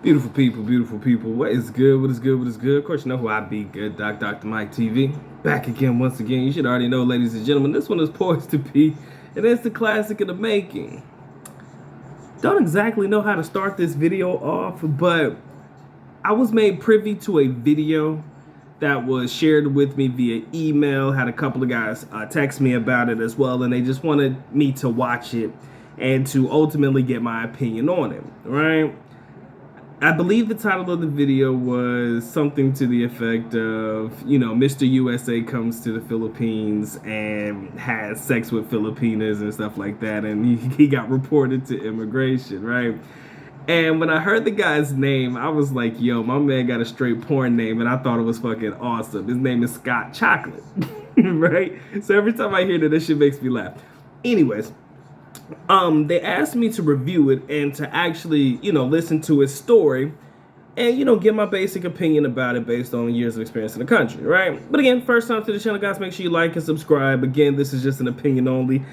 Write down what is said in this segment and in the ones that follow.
Beautiful people. What is good? What is good? What is good? Of course, you know who I be. Good Doc, Dr. Mike TV. Back again, once again. You should already know, ladies and gentlemen, this one is poised to be, and it's the classic in the making. Don't exactly know how to start this video off, but I was made privy to a video that was shared with me via email. Had a couple of guys text me about it as well, and they just wanted me to watch it and to ultimately get my opinion on it, right? I believe the title of the video was something to the effect of, you know, Mr. USA comes to the Philippines and has sex with Filipinas and stuff like that, and he got reported to immigration, right? And when I heard the guy's name, I was like, yo, my man got a straight porn name, and I thought it was fucking awesome. His name is Scott Chocolate, right? So every time I hear that, this shit makes me laugh. Anyways, they asked me to review it and to actually, you know, listen to his story and, you know, get my basic opinion about it based on years of experience in the country, right? But again, first time to the channel, guys, make sure you like and subscribe. Again, this is just an opinion only.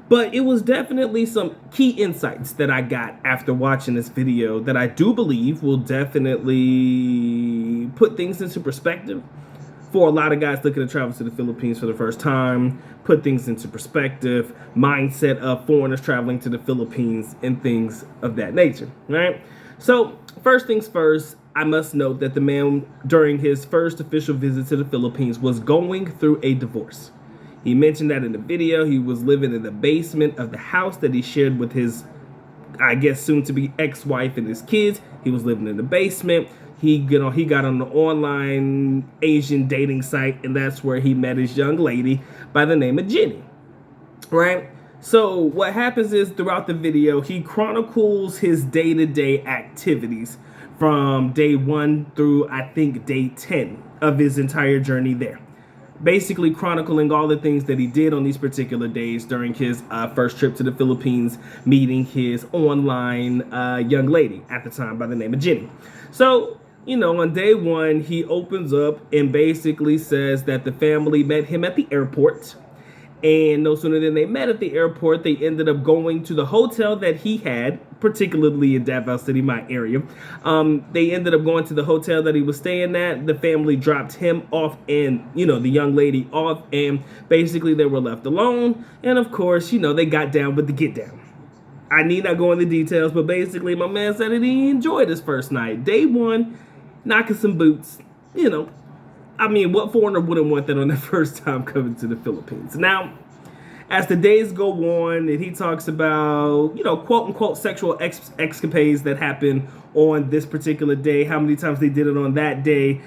But it was definitely some key insights that I got after watching this video that I do believe will definitely put things into perspective for a lot of guys looking to travel to the Philippines for the first time, put things into perspective, mindset of foreigners traveling to the Philippines, and things of that nature, right? So, first things first, I must note that the man, during his first official visit to the Philippines, was going through a divorce. He mentioned that in the video. He was living in the basement of the house that he shared with his, I guess, soon-to-be ex-wife and his kids. He was living in the basement. He got on the online Asian dating site, and that's where he met his young lady by the name of Jenny, right? So what happens is throughout the video, he chronicles his day-to-day activities from day 1 through, I think, day 10 of his entire journey there. Basically chronicling all the things that he did on these particular days during his first trip to the Philippines, meeting his online young lady at the time by the name of Jenny. So, you know, on day 1, he opens up and basically says that the family met him at the airport. And no sooner than they met at the airport, they ended up going to the hotel that he had, particularly in Davao City, my area. They ended up going to the hotel that he was staying at. The family dropped him off and, you know, the young lady off, and basically they were left alone. And of course, you know, they got down with the get down. I need not go into details, but basically my man said that he enjoyed his first night. Day 1, knocking some boots, you know. I mean, what foreigner wouldn't want that on their first time coming to the Philippines? Now, as the days go on, and he talks about, you know, quote-unquote sexual escapades that happen on this particular day, how many times they did it on that day,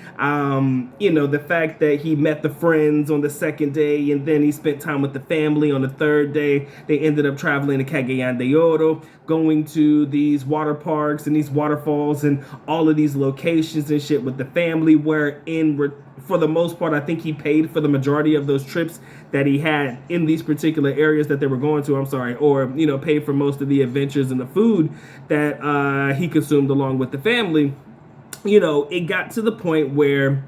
you know, the fact that he met the friends on the 2nd day, and then he spent time with the family on the 3rd day. They ended up traveling to Cagayan de Oro, going to these water parks and these waterfalls and all of these locations and shit with the family, where for the most part, I think he paid for the majority of those trips that he had in these particular areas that they were going to, or, you know, paid for most of the adventures and the food that he consumed along with the family. You know, it got to the point where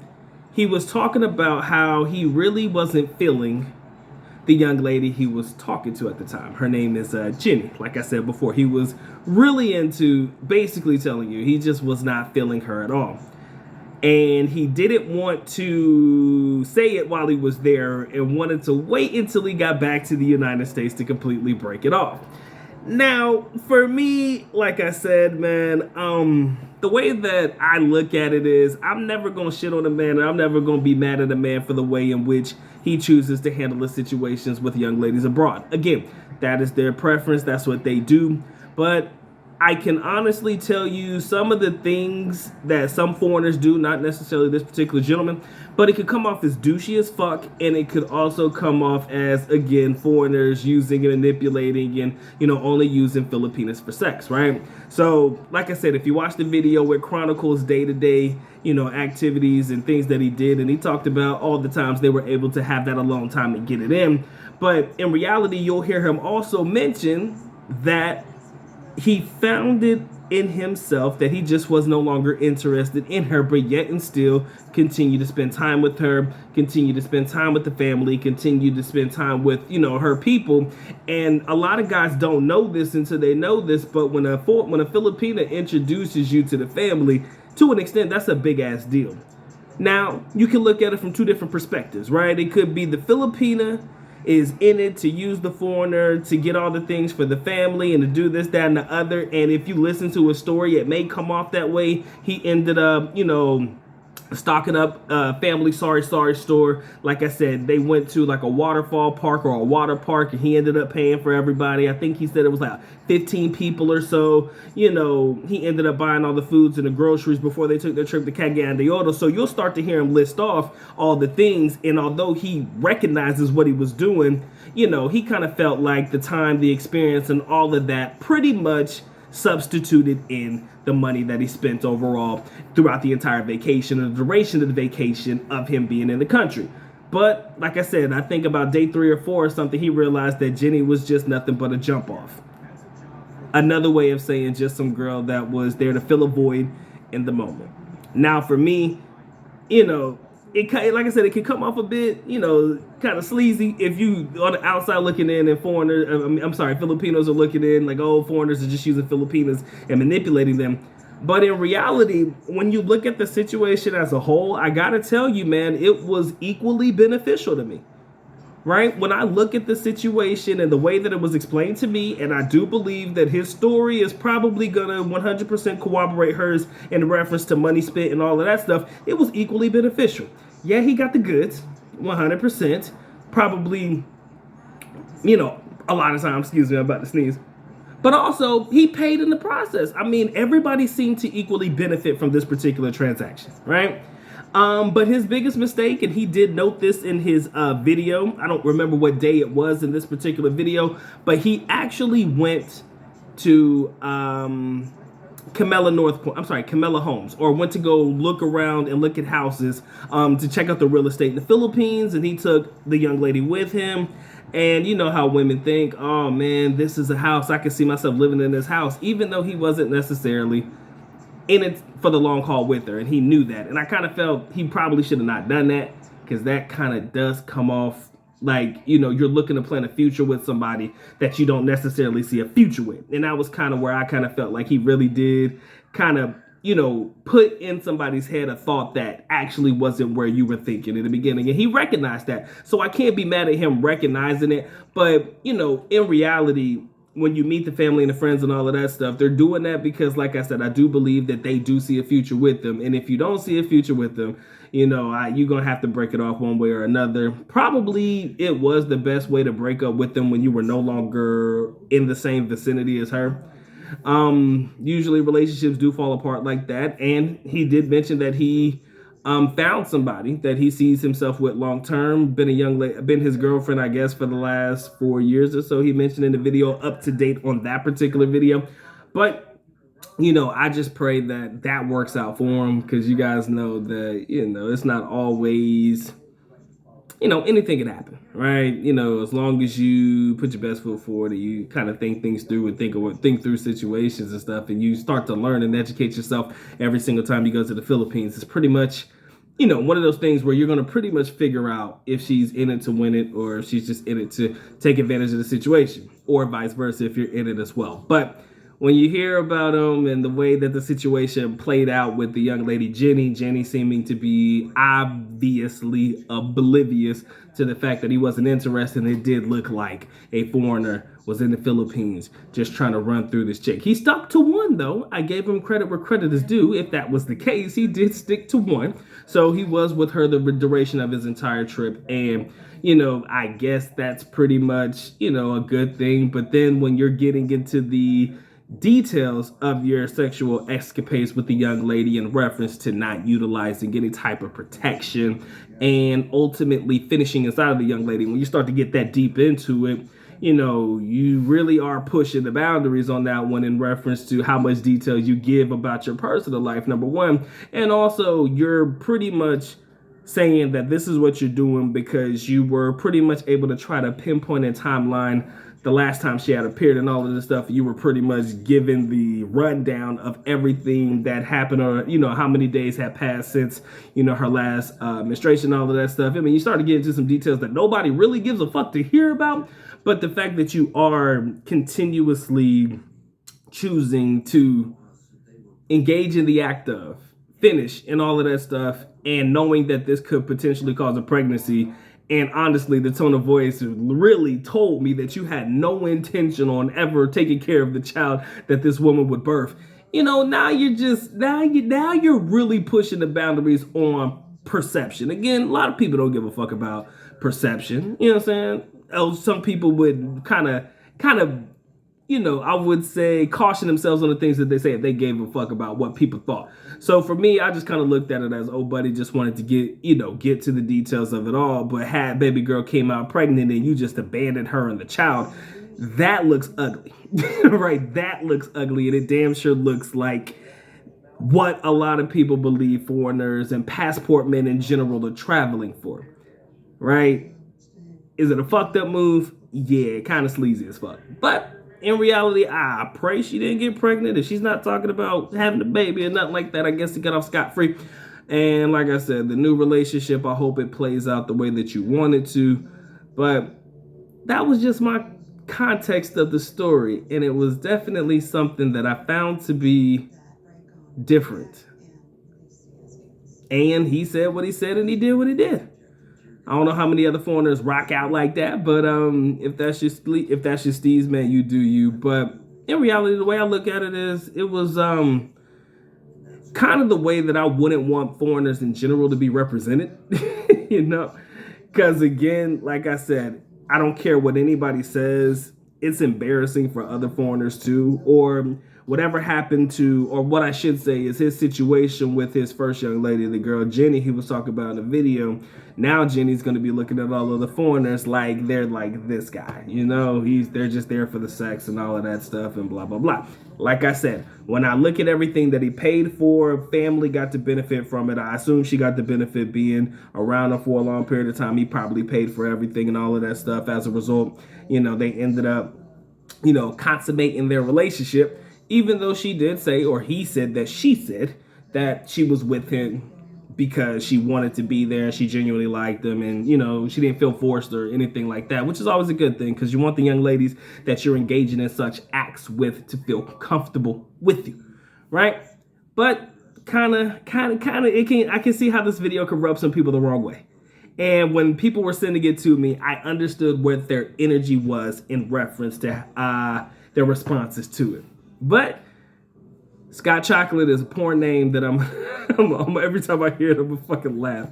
he was talking about how he really wasn't feeling the young lady he was talking to at the time. Her name is Jenny. Like I said before, he was really into basically telling you he just was not feeling her at all. And he didn't want to say it while he was there and wanted to wait until he got back to the United States to completely break it off. Now, for me, like I said, man, the way that I look at it is I'm never going to shit on a man, and I'm never going to be mad at a man for the way in which he chooses to handle the situations with young ladies abroad. Again, that is their preference. That's what they do. But I can honestly tell you some of the things that some foreigners do, not necessarily this particular gentleman, but it could come off as douchey as fuck, and it could also come off as, again, foreigners using and manipulating and, you know, only using Filipinas for sex, right? So, like I said, if you watch the video, it chronicles day-to-day, you know, activities and things that he did, and he talked about all the times they were able to have that alone time and get it in. But in reality, you'll hear him also mention that he found it in himself that he just was no longer interested in her, but yet and still continue to spend time with her, continue to spend time with the family, continue to spend time with, her people. And a lot of guys don't know this until they know this, but when a Filipina introduces you to the family, to an extent, that's a big ass deal. Now, you can look at it from two different perspectives, right? It could be the Filipina is in it to use the foreigner to get all the things for the family and to do this, that, and the other. And if you listen to his story, it may come off that way. He ended up, stocking up family sorry store. Like I said, they went to like a waterfall park or a water park, and he ended up paying for everybody. I think he said it was like 15 people or so. He ended up buying all the foods and the groceries before they took their trip to Cagayan de Oro. So you'll start to hear him list off all the things, and although he recognizes what he was doing, he kind of felt like the time, the experience, and all of that pretty much substituted in the money that he spent overall throughout the entire vacation and the duration of the vacation of him being in the country. But like I said, I think about day 3 or 4 or something, he realized that Jenny was just nothing but a jump off. Another way of saying just some girl that was there to fill a void in the moment. Now for me, like I said, it can come off a bit, kind of sleazy if you on the outside looking in and Filipinos are looking in like, oh, foreigners are just using Filipinas and manipulating them. But in reality, when you look at the situation as a whole, I gotta tell you, man, it was equally beneficial to me. Right? When I look at the situation and the way that it was explained to me, and I do believe that his story is probably going to 100% corroborate hers in reference to money spent and all of that stuff, it was equally beneficial. Yeah, he got the goods, 100%. Probably, a lot of times, excuse me, I'm about to sneeze. But also, he paid in the process. I mean, everybody seemed to equally benefit from this particular transaction, right? But his biggest mistake, and he did note this in his video, I don't remember what day it was in this particular video, but he actually went to Camella Homes, or went to go look around and look at houses to check out the real estate in the Philippines, and he took the young lady with him. And you know how women think, oh man, this is a house, I can see myself living in this house, even though he wasn't necessarily in it for the long haul with her, and he knew that. And I kind of felt he probably should have not done that, because that kind of does come off like, you're looking to plan a future with somebody that you don't necessarily see a future with. And that was kind of where I kind of felt like he really did kind of, put in somebody's head a thought that actually wasn't where you were thinking in the beginning. And he recognized that. So I can't be mad at him recognizing it. But, in reality, when you meet the family and the friends and all of that stuff, they're doing that because, like I said, I do believe that they do see a future with them. And if you don't see a future with them, you're going to have to break it off one way or another. Probably it was the best way to break up with them when you were no longer in the same vicinity as her. Usually relationships do fall apart like that. And he did mention that he found somebody that he sees himself with long term, been his girlfriend, I guess, for the last 4 years or so. He mentioned in the video, up to date on that particular video. But I just pray that that works out for him, because you guys know that, it's not always, anything can happen, right? As long as you put your best foot forward and you kind of think things through and think through situations and stuff, and you start to learn and educate yourself every single time you go to the Philippines, it's pretty much, one of those things where you're going to pretty much figure out if she's in it to win it, or if she's just in it to take advantage of the situation, or vice versa if you're in it as well. But when you hear about him and the way that the situation played out with the young lady Jenny seeming to be obviously oblivious to the fact that he wasn't interested, and it did look like a foreigner was in the Philippines just trying to run through this chick. He stuck to one, though. I gave him credit where credit is due. If that was the case, he did stick to one. So he was with her the duration of his entire trip. And, I guess that's pretty much, a good thing. But then when you're getting into the details of your sexual escapades with the young lady in reference to not utilizing any type of protection and ultimately finishing inside of the young lady, when you start to get that deep into it, you really are pushing the boundaries on that one in reference to how much detail you give about your personal life, number one. And also, you're pretty much saying that this is what you're doing because you were pretty much able to try to pinpoint and timeline the last time she had appeared and all of this stuff, you were pretty much given the rundown of everything that happened, or, you know, how many days had passed since, you know, her last menstruation, all of that stuff. I mean, you start to get into some details that nobody really gives a fuck to hear about, but the fact that you are continuously choosing to engage in the act of, finish, and all of that stuff, and knowing that this could potentially cause a pregnancy. And honestly, the tone of voice really told me that you had no intention on ever taking care of the child that this woman would birth. You know, now you're really pushing the boundaries on perception. Again, a lot of people don't give a fuck about perception. You know what I'm saying? Some people would kind of, you know, I would say caution themselves on the things that they say if they gave a fuck about what people thought. So for me, I just kind of looked at it as, oh, buddy just wanted to get to the details of it all, but had baby girl came out pregnant and you just abandoned her and the child. That looks ugly, right? That looks ugly, and it damn sure looks like what a lot of people believe foreigners and passport men in general are traveling for, right? Is it a fucked up move? Yeah, kind of sleazy as fuck. But in reality, I pray she didn't get pregnant. If she's not talking about having a baby or nothing like that, I guess to get off scot-free. And like I said, the new relationship, I hope it plays out the way that you want it to. But that was just my context of the story. And it was definitely something that I found to be different. And he said what he said and he did what he did. I don't know how many other foreigners rock out like that, but if that's your steez, man, you do you. But in reality, the way I look at it is, it was kind of the way that I wouldn't want foreigners in general to be represented, you know? Because again, like I said, I don't care what anybody says. It's embarrassing for other foreigners too, or whatever happened to, or what I should say is his situation with his first young lady, the girl Jenny he was talking about in the video. Now Jenny's going to be looking at all of the foreigners like they're like this guy, you know, they're just there for the sex and all of that stuff and blah, blah, blah. Like I said, when I look at everything that he paid for, family got to benefit from it. I assume she got the benefit being around him for a long period of time. He probably paid for everything and all of that stuff. As a result, you know, they ended up, you know, consummating their relationship, even though she did say, or he said that she said that she was with him because she wanted to be there and she genuinely liked him, and, you know, she didn't feel forced or anything like that, which is always a good thing, because you want the young ladies that you're engaging in such acts with to feel comfortable with you, right? But I can see how this video could rub some people the wrong way. And when people were sending it to me, I understood what their energy was in reference to their responses to it. But Scott Chocolate is a porn name that I'm every time I hear it, I'm gonna fucking laugh.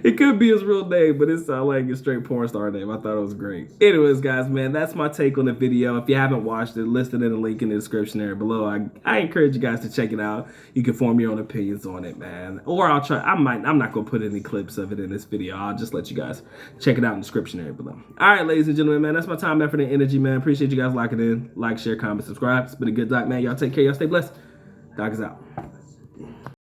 It could be his real name, but it sounds like a straight porn star name. I thought it was great. Anyways, guys, man, that's my take on the video. If you haven't watched it, listed in the link in the description area below. I encourage you guys to check it out. You can form your own opinions on it, man. Or I'm not gonna put any clips of it in this video. I'll just let you guys check it out in the description area below. All right, ladies and gentlemen, man, that's my time, effort, and energy, man. Appreciate you guys locking in. Like, share, comment, subscribe. It's been a good doc, man. Y'all take care. Y'all stay blessed. Doc is out.